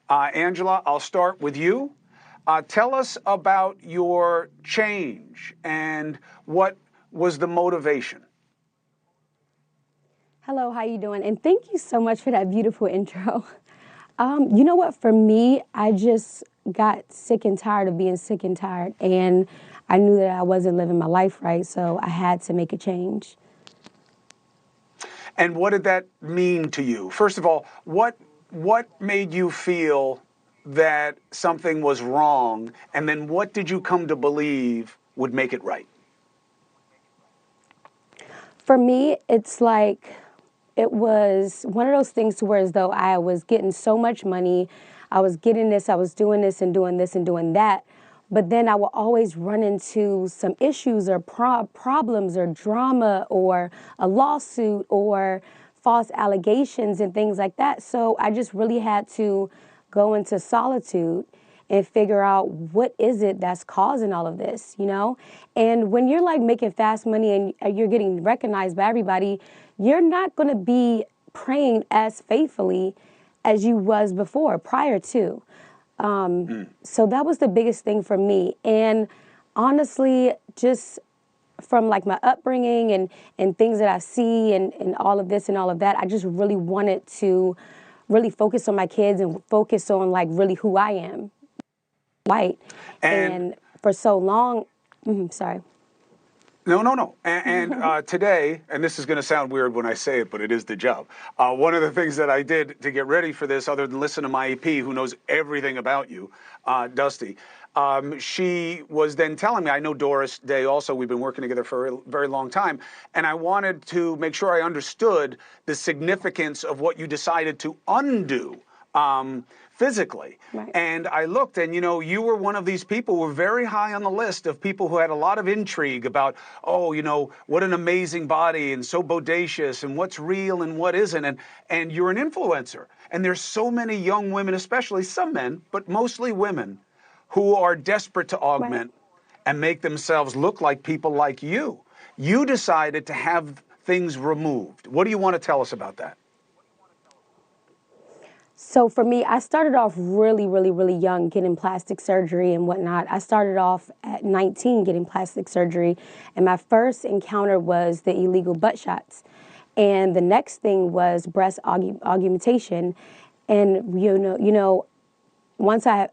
Angela, I'll start with you. Tell us about your change and what was the motivation. Hello, how you doing? And thank you so much for that beautiful intro. You know what? For me, I just got sick and tired of being sick and tired, and I knew that I wasn't living my life right, so I had to make a change. And what did that mean to you? First of all, what made you feel that something was wrong, and then what did you come to believe would make it right? For me, it's like it was one of those things to where as though I was getting so much money, I was getting this, I was doing this and doing this and doing that, but then I would always run into some issues or problems or drama or a lawsuit or false allegations and things like that. So I just really had to go into solitude and figure out what is it that's causing all of this, you know? And when you're like making fast money and you're getting recognized by everybody, you're not going to be praying as faithfully as you was before, prior to. So that was the biggest thing for me. And honestly, just from like my upbringing and things that I see and all of this and all of that, I just really wanted to really focus on my kids and focus on like really who I am. White. And for so long, sorry. No. And today, and this is going to sound weird when I say it, but it is the job. One of the things that I did to get ready for this, other than listen to my EP, who knows everything about you, Dusty, she was then telling me, I know Doris Day also, we've been working together for a very long time, and I wanted to make sure I understood the significance of what you decided to undo. Physically. Right. And I looked, and you were one of these people who were very high on the list of people who had a lot of intrigue about, what an amazing body and so bodacious and what's real and what isn't. And you're an influencer. And there's so many young women, especially some men, but mostly women, who are desperate to augment and make themselves look like people like you. You decided to have things removed. What do you want to tell us about that? So for me, I started off really, really, really young getting plastic surgery and whatnot. I started off at 19 getting plastic surgery, and my first encounter was the illegal butt shots. And the next thing was breast augmentation. And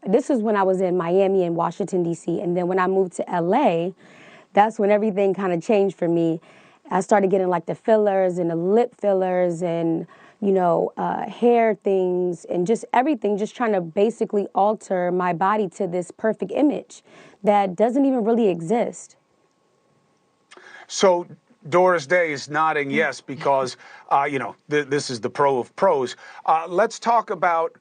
this was when I was in Miami and Washington, D.C. And then when I moved to L.A., that's when everything kind of changed for me. I started getting like the fillers and the lip fillers and hair things and just everything, just trying to basically alter my body to this perfect image that doesn't even really exist. So Doris Day is nodding yes because, this is the pro of pros. Let's talk about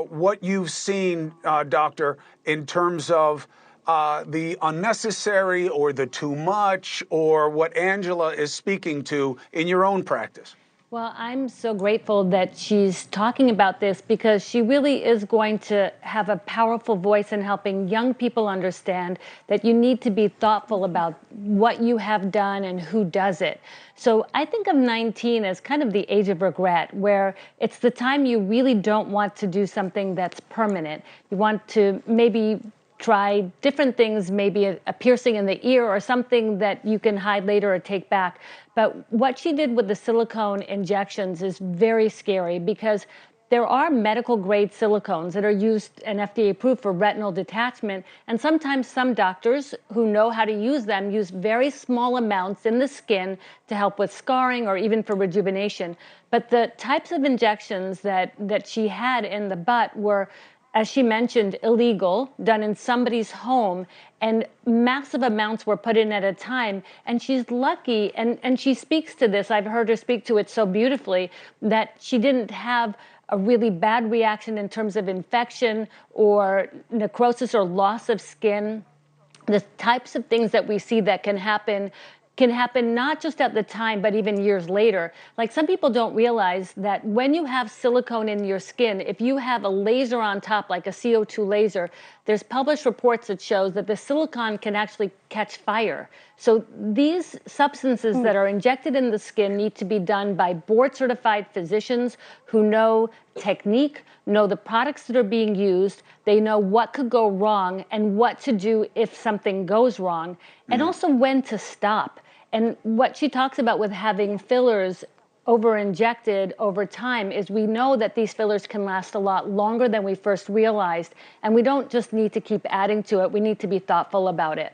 what you've seen, Doctor, in terms of the unnecessary or the too much or what Angela is speaking to in your own practice. Well, I'm so grateful that she's talking about this because she really is going to have a powerful voice in helping young people understand that you need to be thoughtful about what you have done and who does it. So I think of 19 as kind of the age of regret, where it's the time you really don't want to do something that's permanent. You want to maybe try different things, maybe a piercing in the ear or something that you can hide later or take back. But what she did with the silicone injections is very scary because there are medical grade silicones that are used and FDA approved for retinal detachment. And sometimes some doctors who know how to use them use very small amounts in the skin to help with scarring or even for rejuvenation. But the types of injections that she had in the butt were, as she mentioned, illegal, done in somebody's home, and massive amounts were put in at a time. And she's lucky, and she speaks to this, I've heard her speak to it so beautifully, that she didn't have a really bad reaction in terms of infection or necrosis or loss of skin. The types of things that we see that can happen not just at the time, but even years later. Like, some people don't realize that when you have silicone in your skin, if you have a laser on top, like a CO2 laser, there's published reports that shows that the silicone can actually catch fire. So these substances that are injected in the skin need to be done by board-certified physicians who know technique, know the products that are being used. They know what could go wrong and what to do if something goes wrong, and also when to stop. And what she talks about with having fillers over-injected over time is we know that these fillers can last a lot longer than we first realized, and we don't just need to keep adding to it, we need to be thoughtful about it.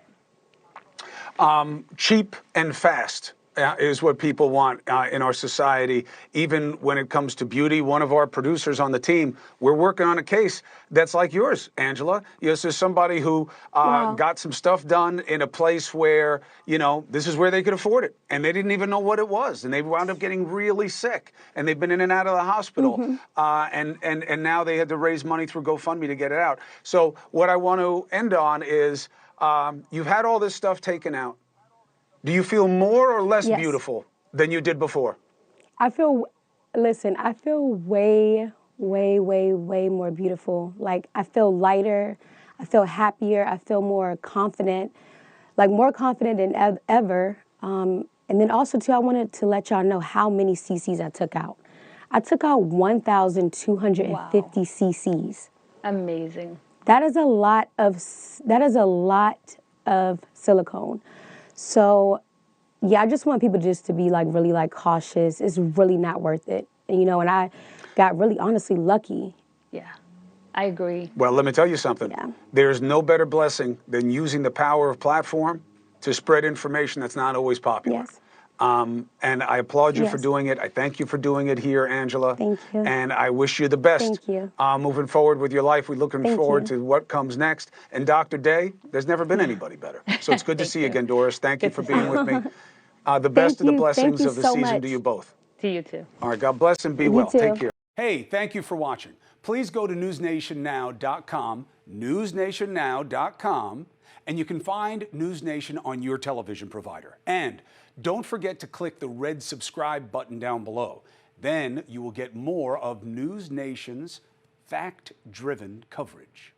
Cheap and fast is what people want in our society. Even when it comes to beauty, one of our producers on the team, we're working on a case that's like yours, Angela. This is somebody who got some stuff done in a place where, this is where they could afford it. And they didn't even know what it was. And they wound up getting really sick. And they've been in and out of the hospital. And now they had to raise money through GoFundMe to get it out. So what I want to end on is, you've had all this stuff taken out. Do you feel more or less beautiful than you did before? I feel way, way, way, way more beautiful. Like, I feel lighter. I feel happier. I feel more confident, like more confident than ever. And then also, too, I wanted to let y'all know how many cc's I took out. I took out 1,250 cc's. Amazing. That is a lot of silicone. So, yeah, I just want people just to be really cautious. It's really not worth it. And I got really honestly lucky. Yeah, I agree. Well, let me tell you something. Yeah. There's no better blessing than using the power of platform to spread information that's not always popular. Yes. And I applaud you for doing it. I thank you for doing it here, Angela. Thank you. And I wish you the best. Thank you. Moving forward with your life. We're looking forward you. to what comes next. And Dr. Day, there's never been anybody better. So it's good to see you again, Doris. Thank you for being with me. The best of the blessings of the season to you both. To you too. All right, God bless and be well. too. Take care. Hey, thank you for watching. Please go to newsnationnow.com, newsnationnow.com, and you can find NewsNation on your television provider. And don't forget to click the red subscribe button down below. Then you will get more of NewsNation's fact-driven coverage.